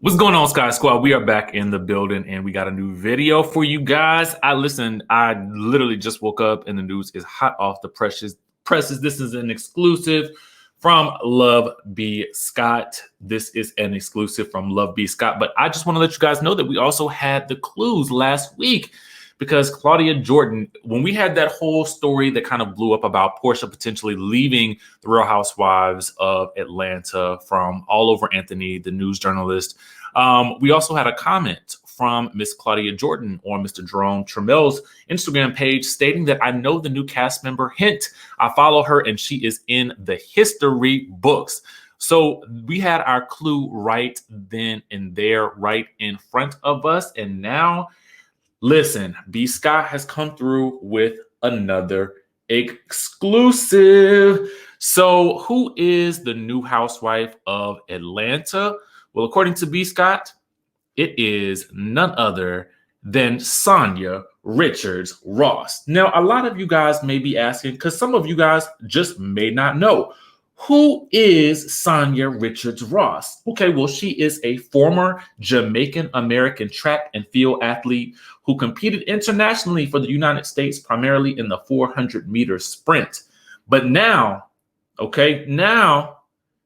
What's going on, Sky Squad? We are back in the building and we got a new video for you guys. I literally just woke up and the news is hot off the presses. This is an exclusive from Love B. Scott. This is an exclusive from Love B. Scott. But I just want to let you guys know that we also had the clues last week because Claudia Jordan, when we had that whole story that kind of blew up about Porsha potentially leaving the Real Housewives of Atlanta from all over Anthony, the news journalist, we also had a comment from Miss Claudia Jordan on Mr. Jerome Tramel's Instagram page stating that I know the new cast member. Hint, I follow her and she is in the history books. So we had our clue right then and there, right in front of us. And now, listen, B. Scott has come through with another exclusive. So who is the new housewife of Atlanta? Well, according to B. Scott, it is none other than Sanya Richards Ross. Now, a lot of you guys may be asking, because some of you guys just may not know, who is Sanya Richards Ross? Okay, well, she is a former Jamaican American track and field athlete who competed internationally for the United States, primarily in the 400-meter sprint. But now,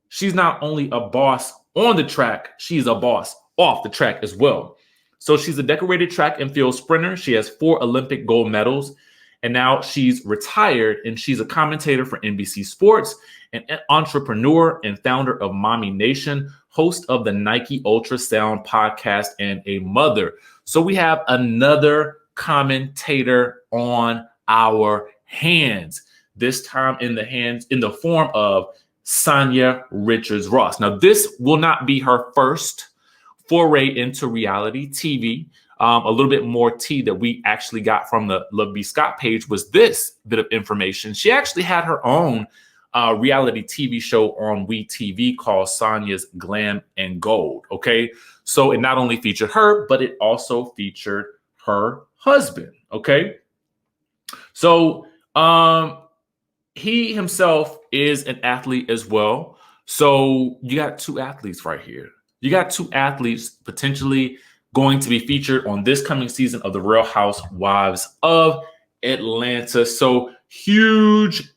she's not only a boss on the track, she's a boss off the track as well. So she's a decorated track and field sprinter. She has 4 Olympic gold medals, and now she's retired and she's a commentator for NBC Sports, an entrepreneur and founder of Mommy Nation, host of the Nike Ultrasound podcast, and a mother. So we have another commentator on our hands, this time in the form of Sanya Richards Ross. Now, this will not be her first foray into reality TV. A little bit more tea that we actually got from the Love B. Scott page was this bit of information. She actually had her own reality TV show on WeTV called Sanya's Glam and Gold. Okay, so it not only featured her, but it also featured her husband. Okay, so he himself is an athlete as well. So you got 2 athletes right here. You got 2 athletes potentially going to be featured on this coming season of the Real Housewives of Atlanta. So huge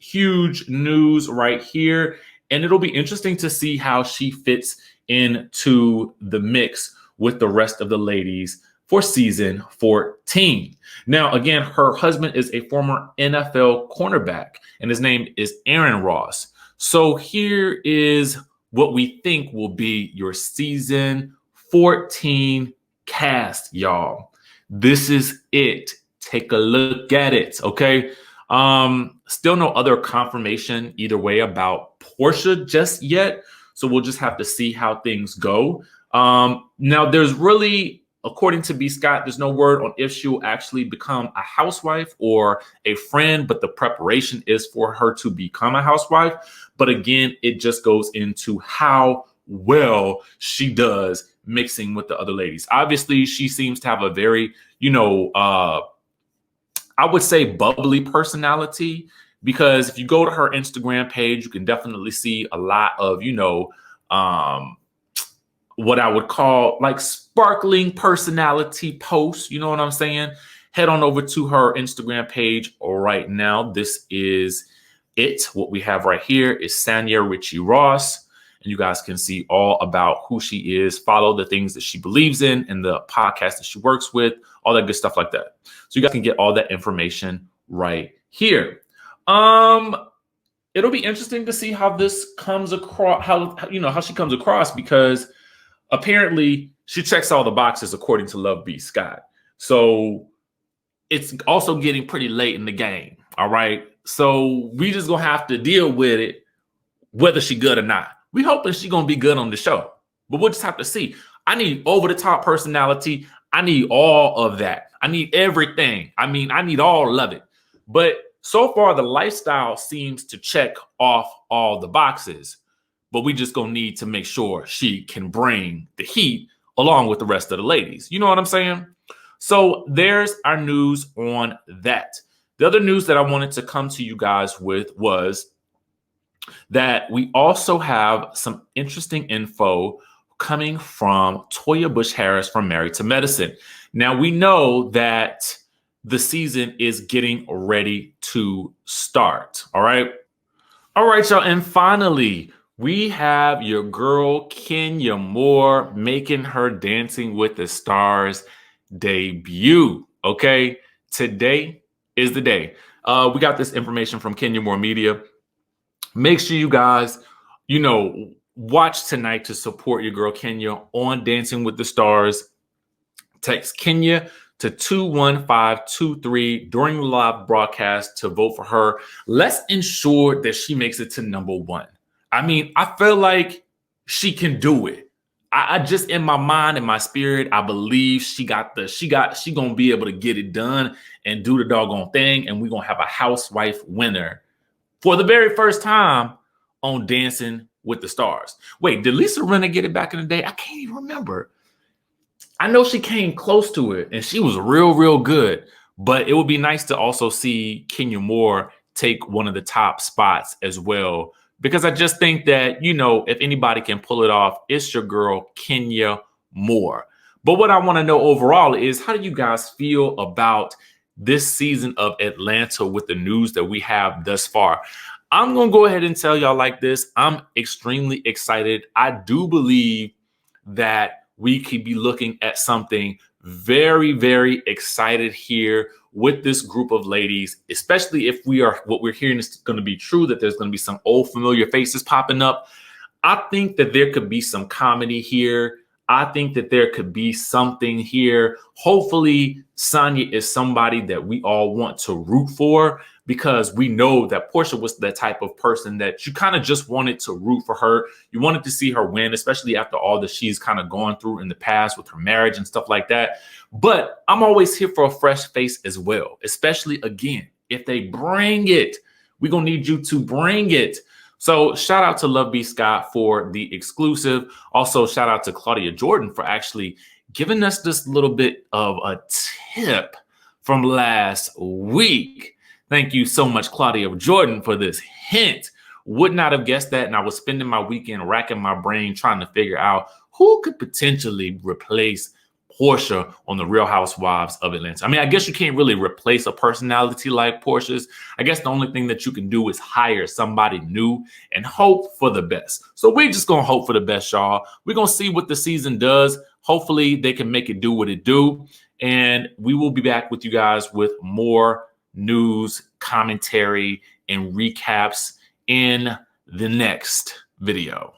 news right here. And it'll be interesting to see how she fits into the mix with the rest of the ladies for season 14. Now, again, her husband is a former NFL cornerback, and his name is Aaron Ross. So here is what we think will be your season 14 cast, y'all. This is it. Take a look at it, okay? Still no other confirmation either way about Porsha just yet, so we'll just have to see how things go. Now, there's really, according to B. Scott, there's no word on if she will actually become a housewife or a friend, but the preparation is for her to become a housewife. But again, it just goes into how well she does mixing with the other ladies. Obviously, she seems to have a very, I would say bubbly personality, because if you go to her Instagram page, you can definitely see a lot of, what I would call like sparkling personality posts. You know what I'm saying? Head on over to her Instagram page right now. This is it. What we have right here is Sanya Richie Ross. And you guys can see all about who she is, follow the things that she believes in and the podcast that she works with, all that good stuff like that. So you guys can get all that information right here. It'll be interesting to see how this comes across, how she comes across, because apparently she checks all the boxes according to Love B. Scott. So it's also getting pretty late in the game. All right. So we just gonna have to deal with it, whether she good or not. We hoping she gonna be good on the show, but we'll just have to see. I need over the top personality. I need all of that. I need everything. I need all of it. But so far, the lifestyle seems to check off all the boxes. But we just gonna need to make sure she can bring the heat along with the rest of the ladies. You know what I'm saying? So there's our news on that. The other news that I wanted to come to you guys with was that we also have some interesting info coming from Toya Bush Harris from Married to Medicine. Now, we know that the season is getting ready to start. All right. All right, y'all. And finally, we have your girl, Kenya Moore, making her Dancing with the Stars debut. Okay. Today is the day. We got this information from Kenya Moore Media. Make sure you guys, watch tonight to support your girl Kenya on Dancing with the Stars. Text Kenya to 21523 during the live broadcast to vote for her. Let's ensure that she makes it to #1. I mean, I feel like she can do it. I just, in my mind and my spirit, I believe she gonna be able to get it done and do the doggone thing. And we're gonna have a housewife winner for the very first time on Dancing with the Stars. Wait, did Lisa Rinna get it back in the day? I can't even remember. I know she came close to it and she was real, real good, but it would be nice to also see Kenya Moore take one of the top spots as well, because I just think that, if anybody can pull it off, it's your girl, Kenya Moore. But what I want to know overall is, how do you guys feel about this season of Atlanta with the news that we have thus far? I'm going to go ahead and tell y'all like this. I'm extremely excited. I do believe that we could be looking at something very, very excited here with this group of ladies, especially if what we're hearing is going to be true, that there's going to be some old familiar faces popping up. I think that there could be some comedy here. I think that there could be something here. Hopefully, Sanya is somebody that we all want to root for, because we know that Portia was the type of person that you kind of just wanted to root for her. You wanted to see her win, especially after all that she's kind of gone through in the past with her marriage and stuff like that. But I'm always here for a fresh face as well, especially, again, if they bring it, we're going to need you to bring it. So shout out to Love B. Scott for the exclusive. Also, shout out to Claudia Jordan for actually giving us this little bit of a tip from last week. Thank you so much, Claudia Jordan, for this hint. Would not have guessed that. And I was spending my weekend racking my brain trying to figure out who could potentially replace Portia on the Real Housewives of Atlanta. I mean, I guess you can't really replace a personality like Portia's. I guess the only thing that you can do is hire somebody new and hope for the best. So we're just going to hope for the best, y'all. We're going to see what the season does. Hopefully they can make it do what it do. And we will be back with you guys with more news, commentary, and recaps in the next video.